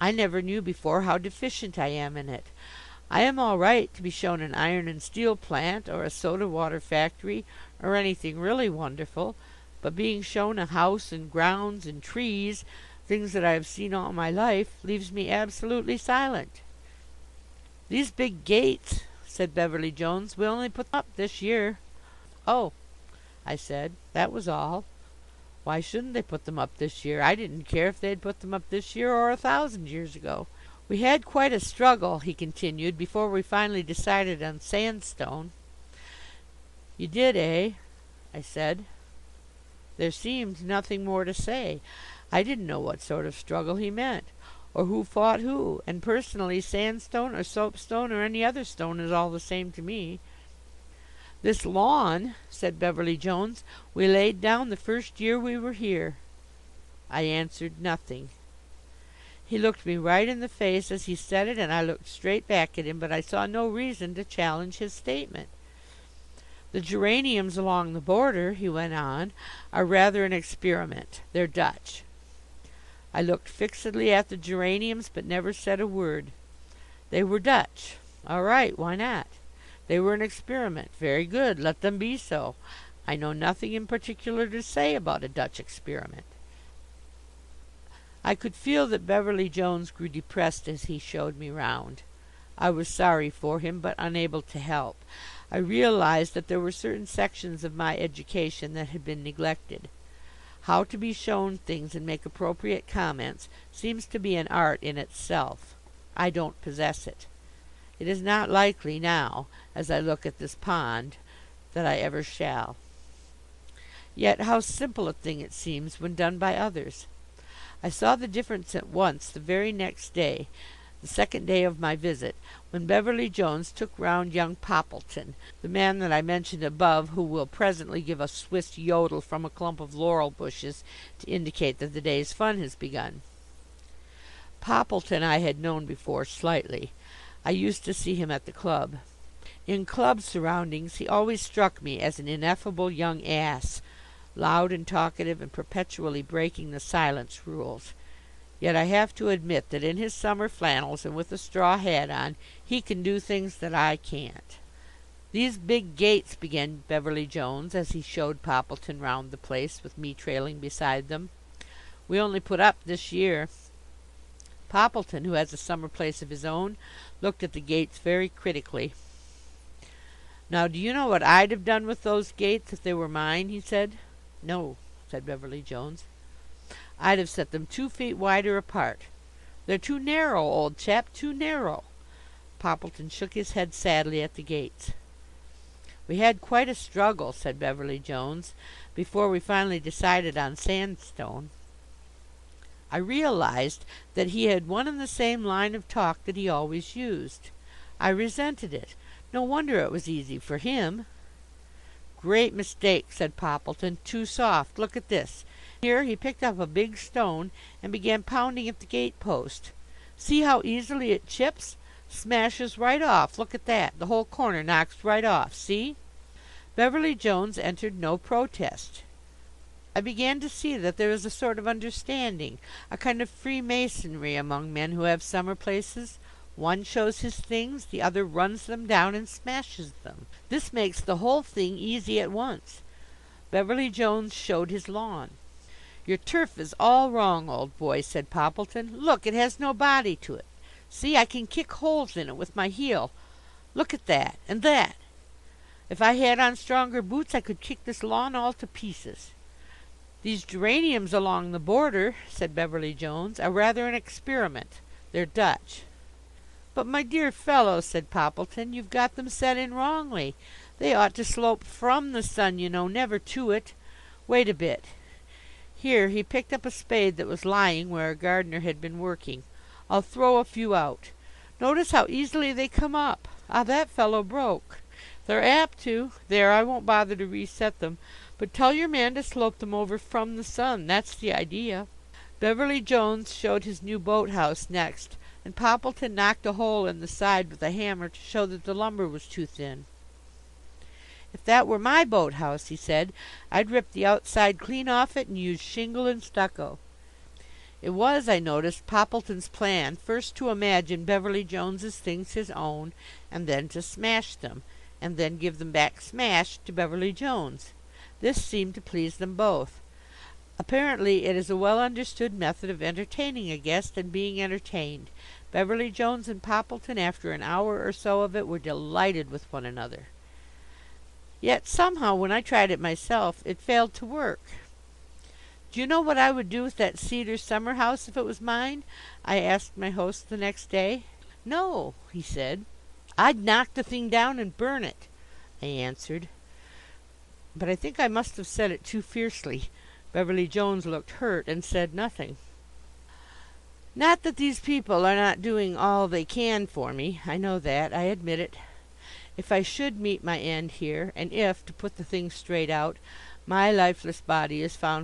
I never knew before how deficient I am in it. I am all right to be shown an iron and steel plant, or a soda water factory, or anything really wonderful, but being shown a house and grounds and trees, things that I have seen all my life, leaves me absolutely silent. "These big gates," said Beverly Jones, "we only put them up this year." "Oh," I said, that was all. Why shouldn't they put them up this year? I didn't care if they'd put them up this year or 1,000 years ago. "We had quite a struggle," he continued, "before we finally decided on sandstone." "You did, eh?" I said. There seemed nothing more to say. I didn't know what sort of struggle he meant, or who fought who, and personally sandstone or soapstone or any other stone is all the same to me. "This lawn," said Beverly Jones, "we laid down the first year we were here." I answered nothing. He looked me right in the face as he said it, and I looked straight back at him, but I saw no reason to challenge his statement. "The geraniums along the border," he went on, "are rather an experiment. They're Dutch." I looked fixedly at the geraniums, but never said a word. They were Dutch. All right, why not? They were an experiment. Very good, let them be so. I know nothing in particular to say about a Dutch experiment. I could feel that Beverly Jones grew depressed as he showed me round. I was sorry for him, but unable to help. I realized that there were certain sections of my education that had been neglected. How to be shown things and make appropriate comments seems to be an art in itself. I don't possess it. It is not likely now, as I look at this pond, that I ever shall. Yet how simple a thing it seems when done by others. I saw the difference at once the very next day, the second day of my visit, when Beverly Jones took round young Poppleton, the man that I mentioned above, who will presently give a Swiss yodel from a clump of laurel bushes to indicate that the day's fun has begun. Poppleton I had known before slightly. I used to see him at the club. In club surroundings he always struck me as an ineffable young ass, loud and talkative and perpetually breaking the silence rules. Yet I have to admit that in his summer flannels and with a straw hat on he can do things that I can't. "These big gates," began Beverly Jones, as he showed Poppleton round the place, with me trailing beside them, "we only put up this year." Poppleton, who has a summer place of his own, looked at the gates very critically. "Now do you know what I'd have done with those gates if they were mine?" he said. "No," said Beverly Jones. "I'd have set them 2 feet wider apart. They're too narrow, old chap, too narrow." Poppleton shook his head sadly at the gates. "We had quite a struggle," said Beverly Jones, "before we finally decided on sandstone." I realized that he had one and the same line of talk that he always used. I resented it. No wonder it was easy for him. "Great mistake," said Poppleton. "Too soft. Look at this." Here he picked up a big stone and began pounding at the gate post. "See how easily it chips? Smashes right off. Look at that. The whole corner knocks right off. See?" Beverly Jones entered no protest. I began to see that there is a sort of understanding, a kind of freemasonry among men who have summer places. One shows his things, the other runs them down and smashes them. This makes the whole thing easy at once. Beverly Jones showed his lawn. "Your turf is all wrong, old boy," said Poppleton. "Look, it has no body to it. See, I can kick holes in it with my heel. Look at that, and that. If I had on stronger boots I could kick this lawn all to pieces." "These geraniums along the border," said Beverly Jones, "are rather an experiment. They're Dutch." "But my dear fellow," said Poppleton, "you've got them set in wrongly. They ought to slope from the sun, you know, never to it. Wait a bit." Here he picked up a spade that was lying where a gardener had been working. "I'll throw a few out. Notice how easily they come up. Ah, that fellow broke. They're apt to. There, I won't bother to reset them. But tell your man to slope them over from the sun. That's the idea." Beverly Jones showed his new boathouse next, and Poppleton knocked a hole in the side with a hammer to show that the lumber was too thin. "If that were my boathouse," he said, "I'd rip the outside clean off it and use shingle and stucco." It was, I noticed, Poppleton's plan first to imagine Beverly Jones's things his own, and then to smash them, and then give them back smashed to Beverly Jones. This seemed to please them both. Apparently it is a well understood method of entertaining a guest and being entertained. Beverly Jones and Poppleton, after an hour or so of it, were delighted with one another. Yet somehow, when I tried it myself, it failed to work. "Do you know what I would do with that cedar summer house if it was mine?" I asked my host the next day. "No," he said. "I'd knock the thing down and burn it," I answered. But I think I must have said it too fiercely. Beverly Jones looked hurt and said nothing. Not that these people are not doing all they can for me. I know that. I admit it. If I should meet my end here, and if, to put the thing straight out, my lifeless body is found